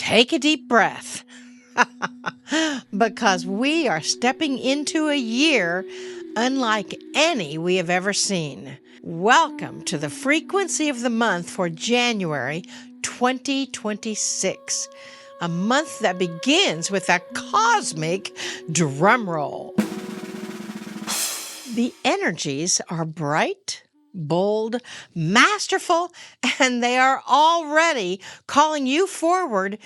take a deep breath because we are stepping into a year unlike any we have ever seen. Welcome to the frequency of the month for January 2026, a month that begins with a cosmic drum roll. The energies are bright, bold, masterful, and they are already calling you forward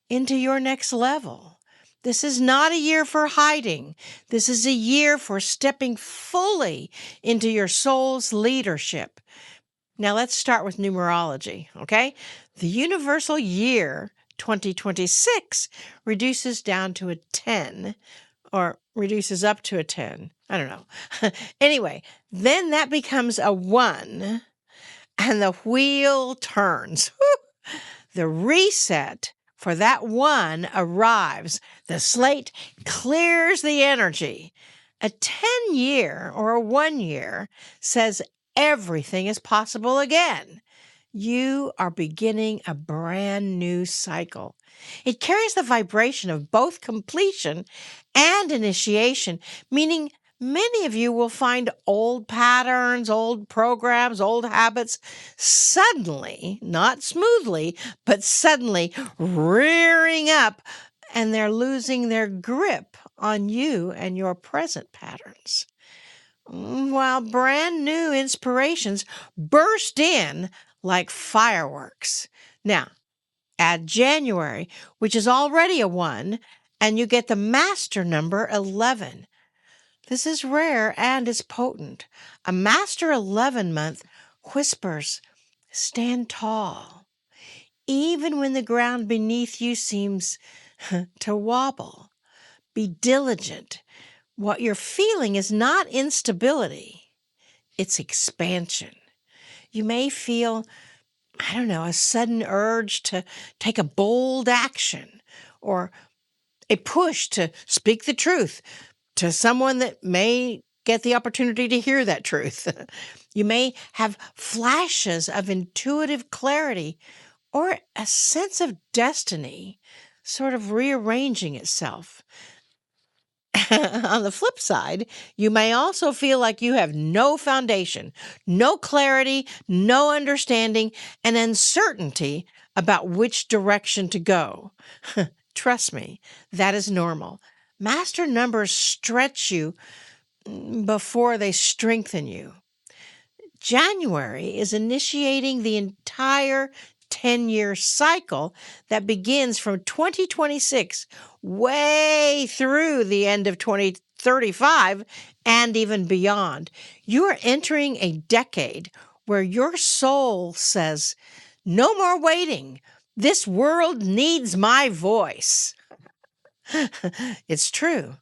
into your next level. This is not a year for hiding. This is a year for stepping fully into your soul's leadership. Now let's start with numerology, okay? The universal year 2026 reduces down to a 10, or reduces up to a 10. I don't know. Anyway, then that becomes a 1, and the wheel turns. The reset for that 1 arrives. The slate clears the energy. A 10-year or a 1 year says everything is possible again. You are beginning a brand new cycle. It carries the vibration of both completion and initiation, meaning many of you will find old patterns, old programs, old habits suddenly, not smoothly, but suddenly rearing up, and they're losing their grip on you and your present patterns. While brand new inspirations burst in like fireworks. Now, add January, which is already a 1, and you get the master number 11. This is rare and is potent. A master 11 month whispers, stand tall, even when the ground beneath you seems to wobble. Be diligent. What you're feeling is not instability, it's expansion. You may feel, a sudden urge to take a bold action, or a push to speak the truth to someone that may get the opportunity to hear that truth. You may have flashes of intuitive clarity or a sense of destiny sort of rearranging itself. On the flip side, you may also feel like you have no foundation, no clarity, no understanding, and uncertainty about which direction to go. Trust me, that is normal. Master numbers stretch you before they strengthen you. January is initiating the entire 10-year cycle that begins from 2026 way through the end of 2035 and even beyond. You are entering a decade where your soul says, no more waiting. This world needs my voice. It's true.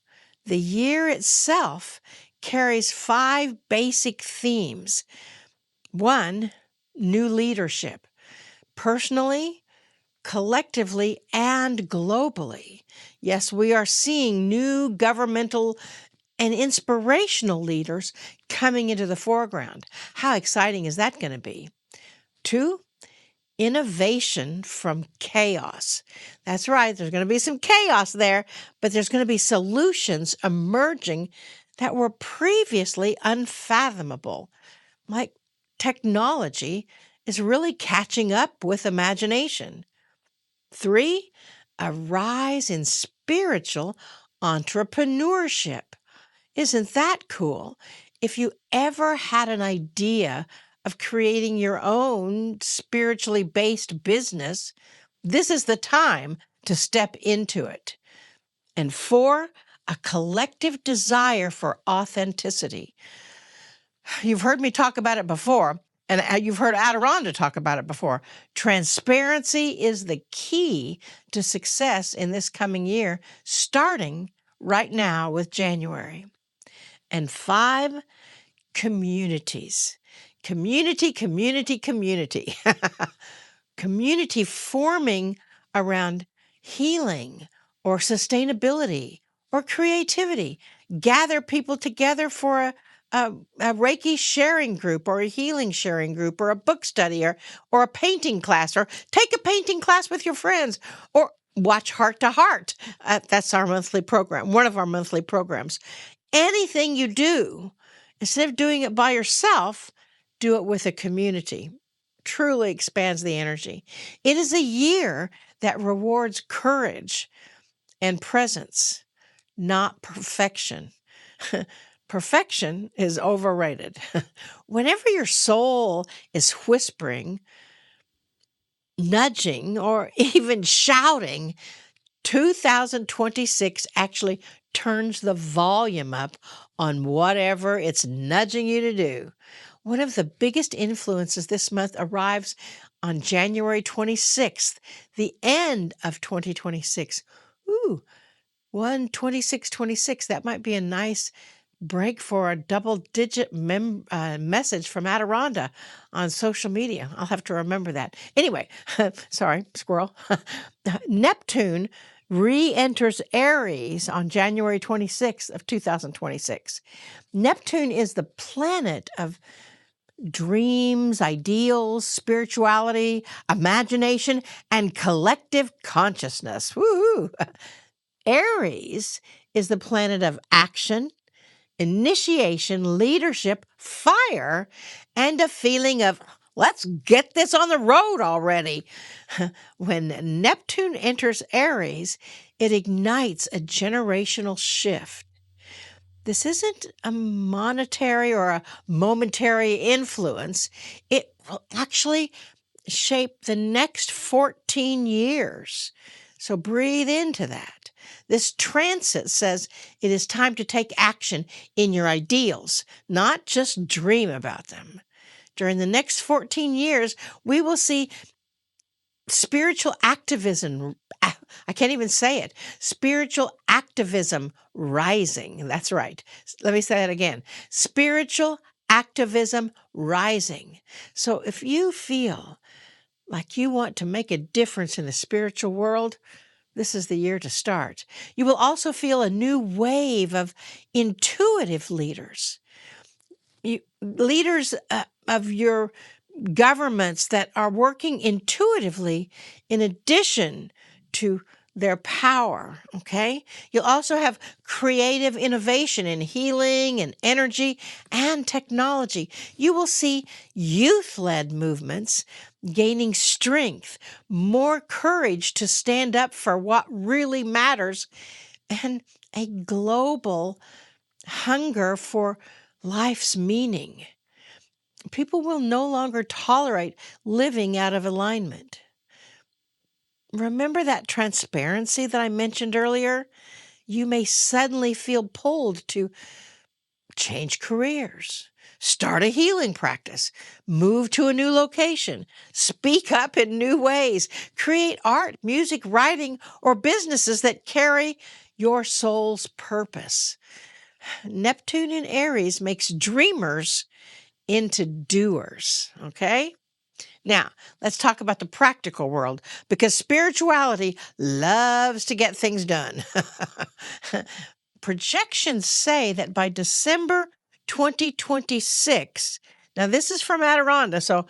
The year itself carries 5 basic themes. 1, new leadership. Personally, collectively, and globally. Yes, we are seeing new governmental and inspirational leaders coming into the foreground. How exciting is that going to be? 2, innovation from chaos. That's right, there's going to be some chaos there, but there's going to be solutions emerging that were previously unfathomable. Like technology is really catching up with imagination. 3, a rise in spiritual entrepreneurship. Isn't that cool? If you ever had an idea of creating your own spiritually based business, this is the time to step into it. And 4, a collective desire for authenticity. You've heard me talk about it before, and you've heard Adironnda talk about it before. Transparency is the key to success in this coming year, starting right now with January. And 5, communities. Community. Community forming around healing or sustainability or creativity. Gather people together for a Reiki sharing group or a healing sharing group or a book study or a painting class, or take a painting class with your friends, or watch Heart to Heart. That's our monthly program, one of our monthly programs. Anything you do, instead of doing it by yourself, do it with a community. Truly expands the energy. It is a year that rewards courage and presence, not perfection. Perfection is overrated. Whenever your soul is whispering, nudging, or even shouting, 2026 actually turns the volume up on whatever it's nudging you to do. One of the biggest influences this month arrives on January 26th, the end of 2026. Ooh, 12626. That might be a nice break for a double-digit message from Adironnda on social media. I'll have to remember that. Anyway, sorry, squirrel. Neptune re-enters Aries on January 26th of 2026. Neptune is the planet of dreams, ideals, spirituality, imagination, and collective consciousness. Woo! Aries is the planet of action, initiation, leadership, fire, and a feeling of, let's get this on the road already. When Neptune enters Aries, it ignites a generational shift. This isn't a monetary or a momentary influence. It will actually shape the next 14 years. So breathe into that. This transit says it is time to take action in your ideals, not just dream about them. During the next 14 years, we will see spiritual activism. I can't even say it. Spiritual activism rising. That's right. Let me say that again. Spiritual activism rising. So if you feel like you want to make a difference in the spiritual world, this is the year to start. You will also feel a new wave of intuitive leaders. Leaders of your governments that are working intuitively in addition to their power, okay? You'll also have creative innovation in healing and energy and technology. You will see youth-led movements gaining strength, more courage to stand up for what really matters, and a global hunger for life's meaning. People will no longer tolerate living out of alignment. Remember that transparency that I mentioned earlier? You may suddenly feel pulled to change careers, start a healing practice, move to a new location, speak up in new ways, create art, music, writing, or businesses that carry your soul's purpose. Neptune in Aries makes dreamers into doers, okay? Now, let's talk about the practical world, because spirituality loves to get things done. Projections say that by December 2026, now this is from Adironnda, so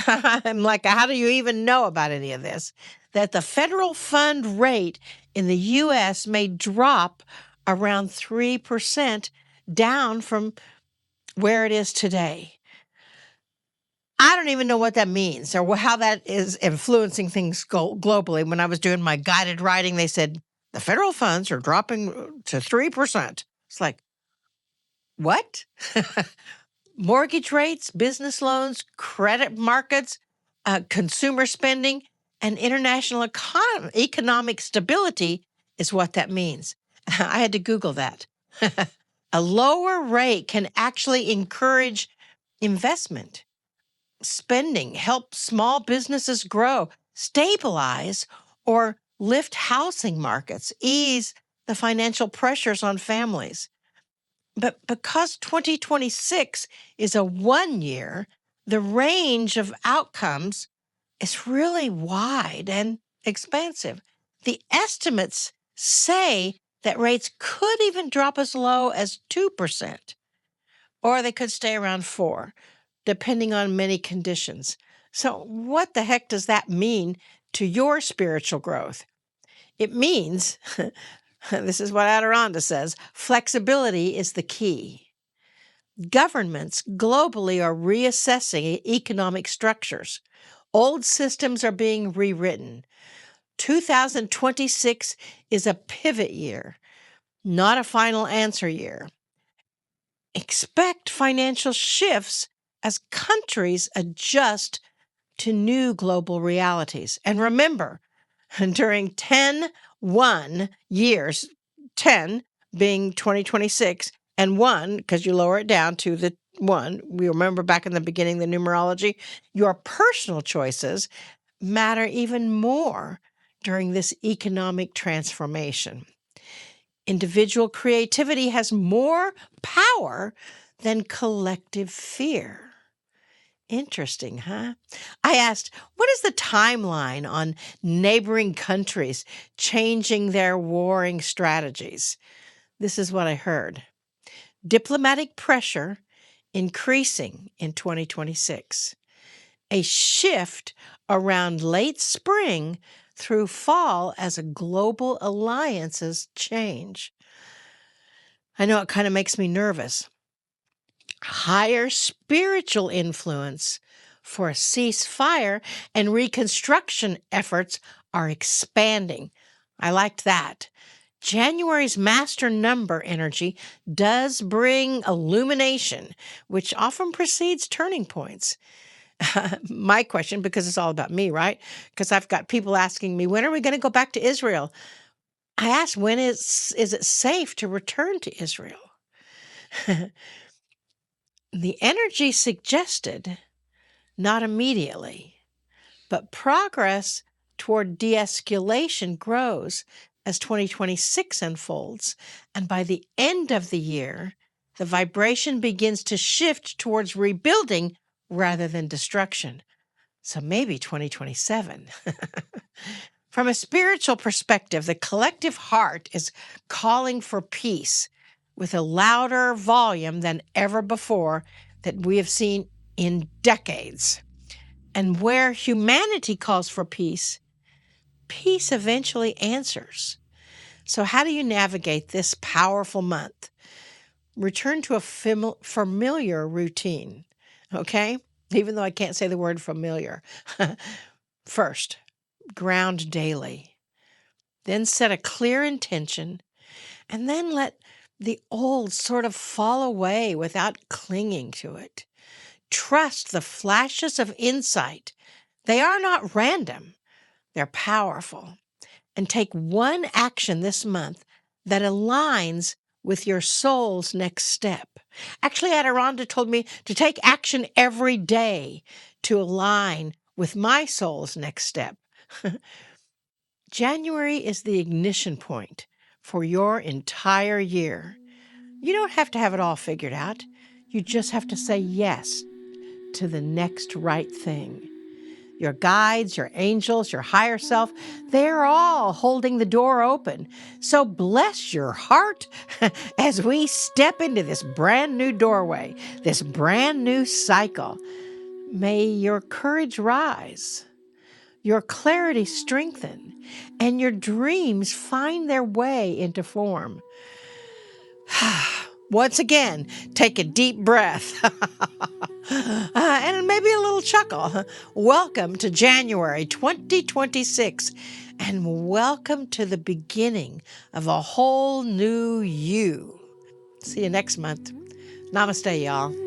I'm like, how do you even know about any of this? That the federal fund rate in the U.S. may drop around 3% down from where it is today. I don't even know what that means or how that is influencing things globally. When I was doing my guided writing, they said the federal funds are dropping to 3%. It's like, what? Mortgage rates, business loans, credit markets, consumer spending, and international economic stability is what that means. I had to Google that. A lower rate can actually encourage investment, spending, help small businesses grow, stabilize, or lift housing markets, ease the financial pressures on families. But because 2026 is a 1 year, the range of outcomes is really wide and expansive. The estimates say that rates could even drop as low as 2%, or they could stay around 4%, depending on many conditions. So what the heck does that mean to your spiritual growth? It means, this is what Adironnda says, flexibility is the key. Governments globally are reassessing economic structures. Old systems are being rewritten. 2026 is a pivot year, not a final answer year. Expect financial shifts as countries adjust to new global realities. And remember, during 10-1 years, 10 being 2026, and 1, because you lower it down to the 1, we remember back in the beginning, the numerology, your personal choices matter even more during this economic transformation. Individual creativity has more power than collective fear. Interesting, huh? I asked, what is the timeline on neighboring countries changing their warring strategies? This is what I heard. Diplomatic pressure increasing in 2026. A shift around late spring through fall as global alliances change. I know it kind of makes me nervous. Higher spiritual influence for a ceasefire and reconstruction efforts are expanding. I liked that. January's master number energy does bring illumination, which often precedes turning points. My question, because it's all about me, right? Because I've got people asking me, when are we going to go back to Israel? I asked, when is it safe to return to Israel? The energy suggested not immediately, but progress toward de-escalation grows as 2026 unfolds, and by the end of the year, the vibration begins to shift towards rebuilding rather than destruction. So maybe 2027. From a spiritual perspective, the collective heart is calling for peace with a louder volume than ever before that we have seen in decades. And where humanity calls for peace, peace eventually answers. So how do you navigate this powerful month? Return to a familiar routine, okay? Even though I can't say the word familiar. First, ground daily. Then set a clear intention, and then let the old sort of fall away without clinging to it. Trust the flashes of insight. They are not random, they're powerful. And take one action this month that aligns with your soul's next step. Actually, Adironnda told me to take action every day to align with my soul's next step. January is the ignition point for your entire year. You don't have to have it all figured out. You just have to say yes to the next right thing. Your guides, your angels, your higher self, they're all holding the door open. So bless your heart as we step into this brand new doorway, this brand new cycle. May your courage rise, your clarity strengthen, and your dreams find their way into form. Once again, take a deep breath and maybe a little chuckle. Welcome to January 2026, and welcome to the beginning of a whole new you. See you next month. Namaste, y'all.